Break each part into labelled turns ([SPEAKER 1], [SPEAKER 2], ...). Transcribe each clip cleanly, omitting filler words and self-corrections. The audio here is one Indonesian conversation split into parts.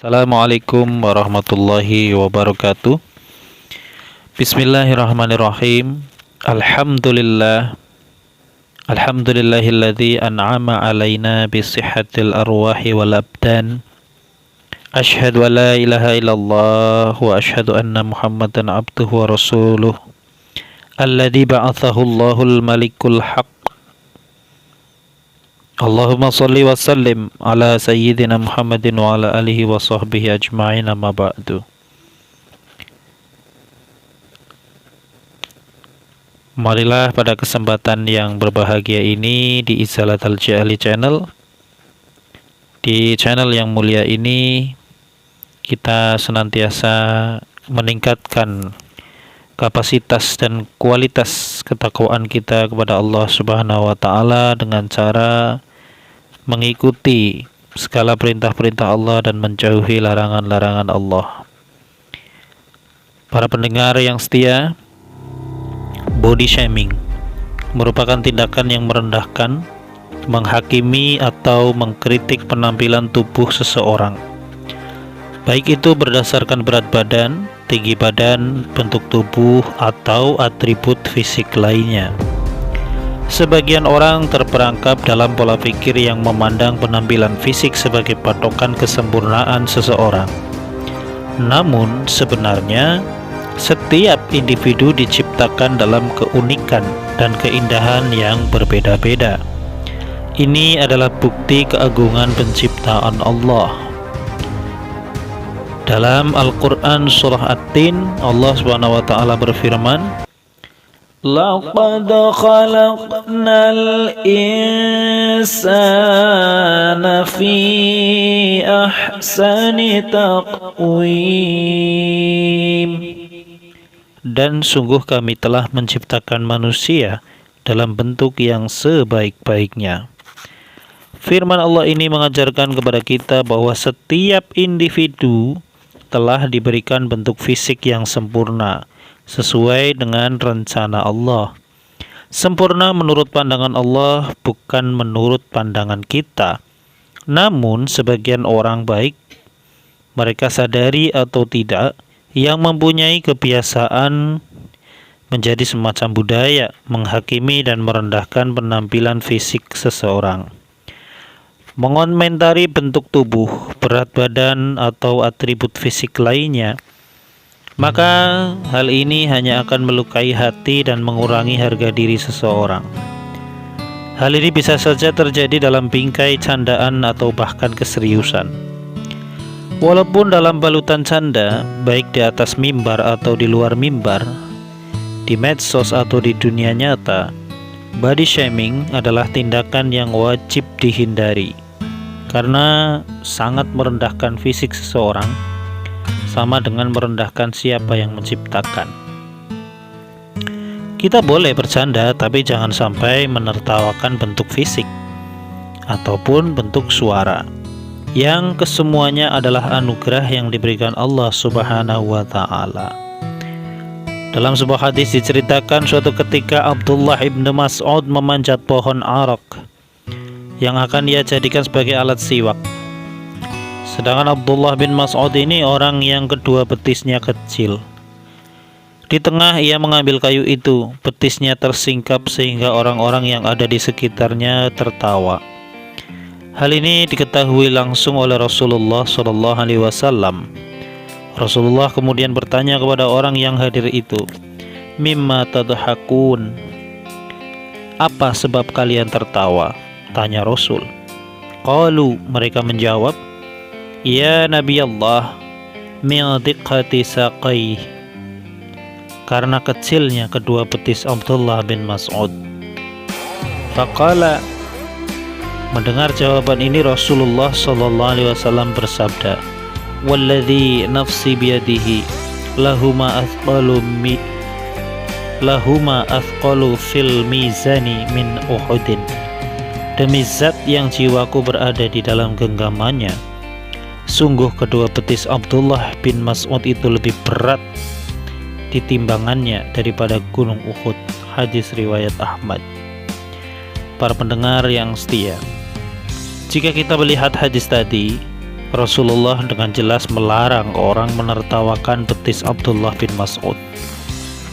[SPEAKER 1] Assalamualaikum warahmatullahi wabarakatuh. Bismillahirrahmanirrahim. Alhamdulillahilladzi an'ama alaina bisihhatil arwahi wal abdan. Asyhadu an la ilaha illallah wa asyhadu anna Muhammadan abduhu wa rasuluh. Alladzi ba'athahu Allahul malikul haq. Allahumma salli wa sallim ala sayyidina Muhammadin wa ala alihi wa sahbihi ajma'in, amma ba'du. Marilah pada kesempatan yang berbahagia ini di Izalatul Jahli Channel, di channel yang mulia ini, kita senantiasa meningkatkan kapasitas dan kualitas ketakwaan kita kepada Allah Subhanahu wa taala dengan cara mengikuti segala perintah-perintah Allah dan menjauhi larangan-larangan Allah. Para pendengar yang setia, body shaming merupakan tindakan yang merendahkan, menghakimi atau mengkritik penampilan tubuh seseorang, baik itu berdasarkan berat badan, tinggi badan, bentuk tubuh, atau atribut fisik lainnya. Sebagian orang terperangkap dalam pola pikir yang memandang penampilan fisik sebagai patokan kesempurnaan seseorang. Namun sebenarnya setiap individu diciptakan dalam keunikan dan keindahan yang berbeda-beda. Ini adalah bukti keagungan penciptaan Allah. Dalam Al-Quran surah At-Tin, Allah Subhanahu wa ta'ala berfirman, "Laqad khalaqnal insana fi ahsani taqwim." Dan sungguh kami telah menciptakan manusia dalam bentuk yang sebaik-baiknya. Firman Allah ini mengajarkan kepada kita bahwa setiap individu telah diberikan bentuk fisik yang sempurna sesuai dengan rencana Allah. Sempurna menurut pandangan Allah, bukan menurut pandangan kita. Namun sebagian orang baik, mereka sadari atau tidak, yang mempunyai kebiasaan menjadi semacam budaya menghakimi dan merendahkan penampilan fisik seseorang, mengomentari bentuk tubuh, berat badan, atau atribut fisik lainnya. Maka hal ini hanya akan melukai hati dan mengurangi harga diri seseorang. Hal ini bisa saja terjadi dalam bingkai candaan atau bahkan keseriusan. Walaupun dalam balutan canda, baik di atas mimbar atau di luar mimbar, di medsos atau di dunia nyata, body shaming adalah tindakan yang wajib dihindari karena sangat merendahkan fisik seseorang, sama dengan merendahkan siapa yang menciptakan. Kita boleh bercanda, tapi jangan sampai menertawakan bentuk fisik ataupun bentuk suara, yang kesemuanya adalah anugerah yang diberikan Allah Subhanahu wa ta'ala. Dalam sebuah hadis diceritakan suatu ketika Abdullah ibn Mas'ud memanjat pohon arak yang akan ia jadikan sebagai alat siwak. Sedangkan Abdullah bin Mas'ud ini orang yang kedua betisnya kecil. Di tengah ia mengambil kayu itu, betisnya tersingkap sehingga orang-orang yang ada di sekitarnya tertawa. Hal ini diketahui langsung oleh Rasulullah SAW. Rasulullah kemudian bertanya kepada orang yang hadir itu, "Mimma tadhakun?" Apa sebab kalian tertawa? Tanya Rasul. Qalu, mereka menjawab, "Ya Nabi Allah, min diqqati saqai." Karena kecilnya kedua betis Abdullah bin Mas'ud. Faqala, mendengar jawaban ini Rasulullah SAW bersabda, "Walladzi nafsi biyadihi lahuma athqalu fil mizani min Uhudin." Demi zat yang jiwaku berada di dalam genggamannya, sungguh kedua betis Abdullah bin Mas'ud itu lebih berat di timbangannya daripada gunung Uhud. Hadis riwayat Ahmad. Para pendengar yang setia, jika kita melihat hadis tadi, Rasulullah dengan jelas melarang orang menertawakan betis Abdullah bin Mas'ud.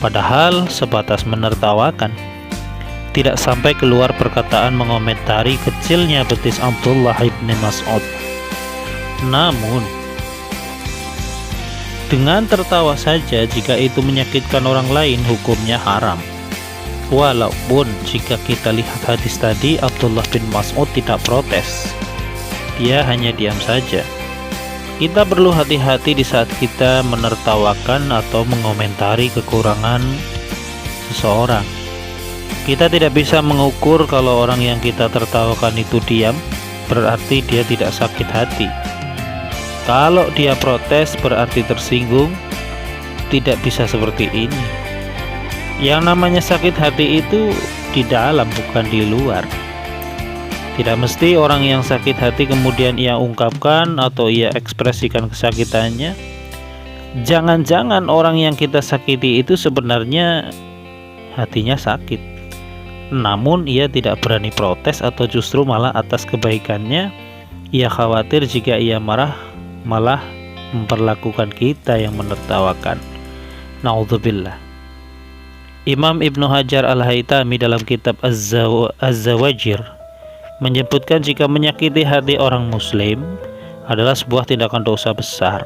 [SPEAKER 1] Padahal sebatas menertawakan, tidak sampai keluar perkataan mengomentari kecilnya betis Abdullah bin Mas'ud. Namun, dengan tertawa saja jika itu menyakitkan orang lain, hukumnya haram. Walaupun jika kita lihat hadis tadi, Abdullah bin Mas'ud tidak protes. Dia hanya diam saja. Kita perlu hati-hati di saat kita menertawakan atau mengomentari kekurangan seseorang. Kita tidak bisa mengukur kalau orang yang kita tertawakan itu diam, berarti dia tidak sakit hati. Kalau dia protes berarti tersinggung. Tidak bisa seperti ini. Yang namanya sakit hati itu di dalam, bukan di luar. Tidak mesti orang yang sakit hati kemudian ia ungkapkan atau ia ekspresikan kesakitannya. Jangan-jangan orang yang kita sakiti itu sebenarnya hatinya sakit, namun ia tidak berani protes atau justru malah atas kebaikannya ia khawatir jika ia marah malah memperlakukan kita yang menertawakan. Na'udzubillah. Imam Ibnu Hajar Al-Haytami dalam kitab Az-Zawajir menyebutkan jika menyakiti hati orang muslim adalah sebuah tindakan dosa besar.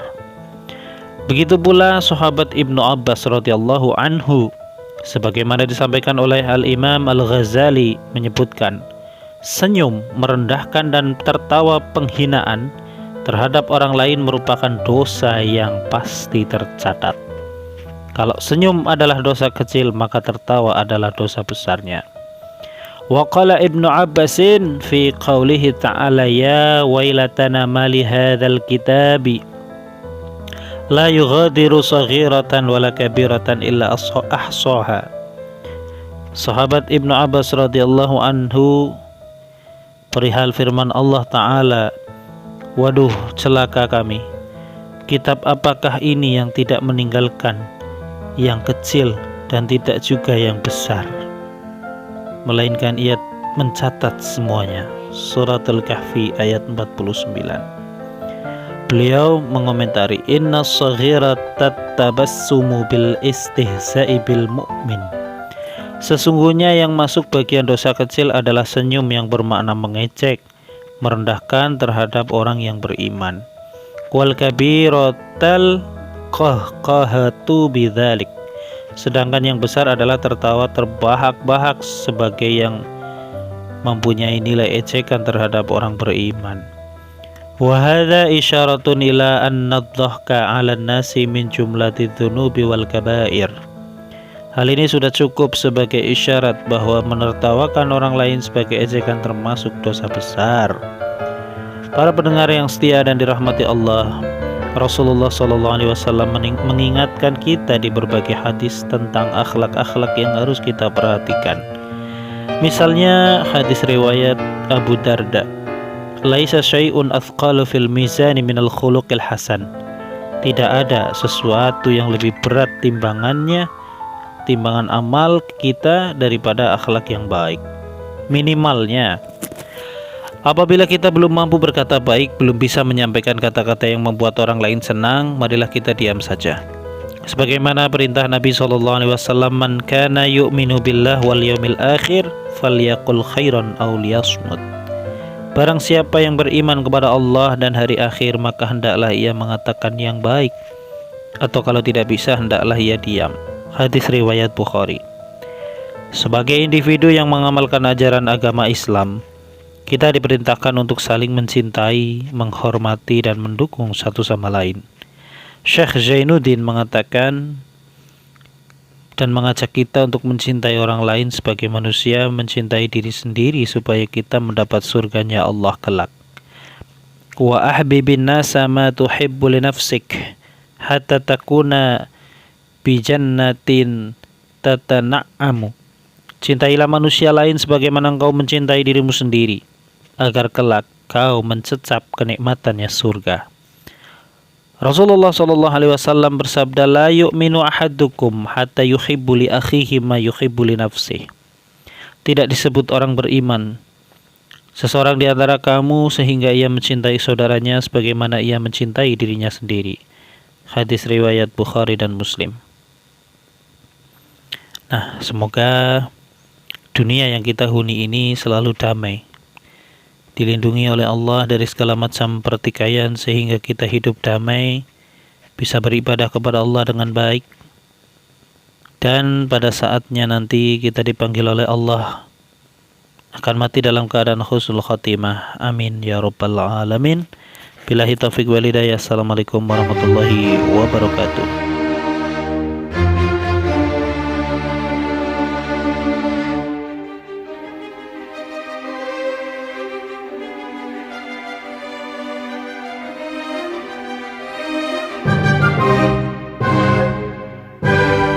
[SPEAKER 1] Begitu pula sahabat Ibnu Abbas radhiyallahu anhu, sebagaimana disampaikan oleh Al-Imam Al-Ghazali menyebutkan, senyum, merendahkan dan tertawa penghinaan terhadap orang lain merupakan dosa yang pasti tercatat. Kalau senyum adalah dosa kecil, maka tertawa adalah dosa besarnya. Wa qala Ibnu Abbasin fi qawlihi ta'ala ya wailatana mali hadzal kitabi la yughadiru saghiratan wala kabiratan illa ahsaha. Sahabat Ibnu Abbas radhiyallahu anhu perihal firman Allah Ta'ala, waduh celaka kami, kitab apakah ini yang tidak meninggalkan yang kecil dan tidak juga yang besar, melainkan ia mencatat semuanya. Surat Al-Kahfi ayat 49. Beliau mengomentari, inna saghirata tabassumu bil istihza'i bil mu'min. Sesungguhnya yang masuk bagian dosa kecil adalah senyum yang bermakna mengejek, merendahkan terhadap orang yang beriman. Wal kabiratal qahqahatu bidzalik. Sedangkan yang besar adalah tertawa terbahak-bahak sebagai yang mempunyai nilai ejekan terhadap orang beriman. Wa hadza isyaratun ila anna adh-dhahka 'ala an-nasi min jumlati dzunubi wal kaba'ir. Hal ini sudah cukup sebagai isyarat bahwa menertawakan orang lain sebagai ejekan termasuk dosa besar. Para pendengar yang setia dan dirahmati Allah, Rasulullah SAW mengingatkan kita di berbagai hadis tentang akhlak-akhlak yang harus kita perhatikan. Misalnya hadis riwayat Abu Darda, laisa syai'un athqalu fil mizani minal khuluqil hasan. Tidak ada sesuatu yang lebih berat timbangan amal kita daripada akhlak yang baik. Minimalnya, apabila kita belum mampu berkata baik, belum bisa menyampaikan kata-kata yang membuat orang lain senang, marilah kita diam saja. Sebagaimana perintah Nabi SAW, man kana yu'minu billah wal yawmil akhir falyaqul khairan aw liyasmut. Barang siapa yang beriman kepada Allah dan hari akhir, maka hendaklah ia mengatakan yang baik, atau kalau tidak bisa hendaklah ia diam. Hadis riwayat Bukhari. Sebagai individu yang mengamalkan ajaran agama Islam, kita diperintahkan untuk saling mencintai, menghormati, dan mendukung satu sama lain. Syekh Zainuddin mengatakan dan mengajak kita untuk mencintai orang lain sebagai manusia mencintai diri sendiri supaya kita mendapat surganya Allah kelak. Wa ahbibin nasa ma tuhibbu li nafsik hatta takuna bi jannatin tatana'amu. Cintailah manusia lain sebagaimana engkau mencintai dirimu sendiri, agar kelak kau mencecap kenikmatannya surga. Rasulullah SAW bersabda, la yu'minu ahadukum hatta yuhibbu li akhihi ma yuhibbu li nafsihi. Tidak disebut orang beriman seseorang di antara kamu sehingga ia mencintai saudaranya sebagaimana ia mencintai dirinya sendiri. Hadis riwayat Bukhari dan Muslim. Nah, semoga dunia yang kita huni ini selalu damai, dilindungi oleh Allah dari segala macam pertikaian sehingga kita hidup damai, bisa beribadah kepada Allah dengan baik, dan pada saatnya nanti kita dipanggil oleh Allah akan mati dalam keadaan husnul khatimah. Amin ya rabbal alamin. Billahi taufiq wal hidayah. Assalamualaikum warahmatullahi wabarakatuh.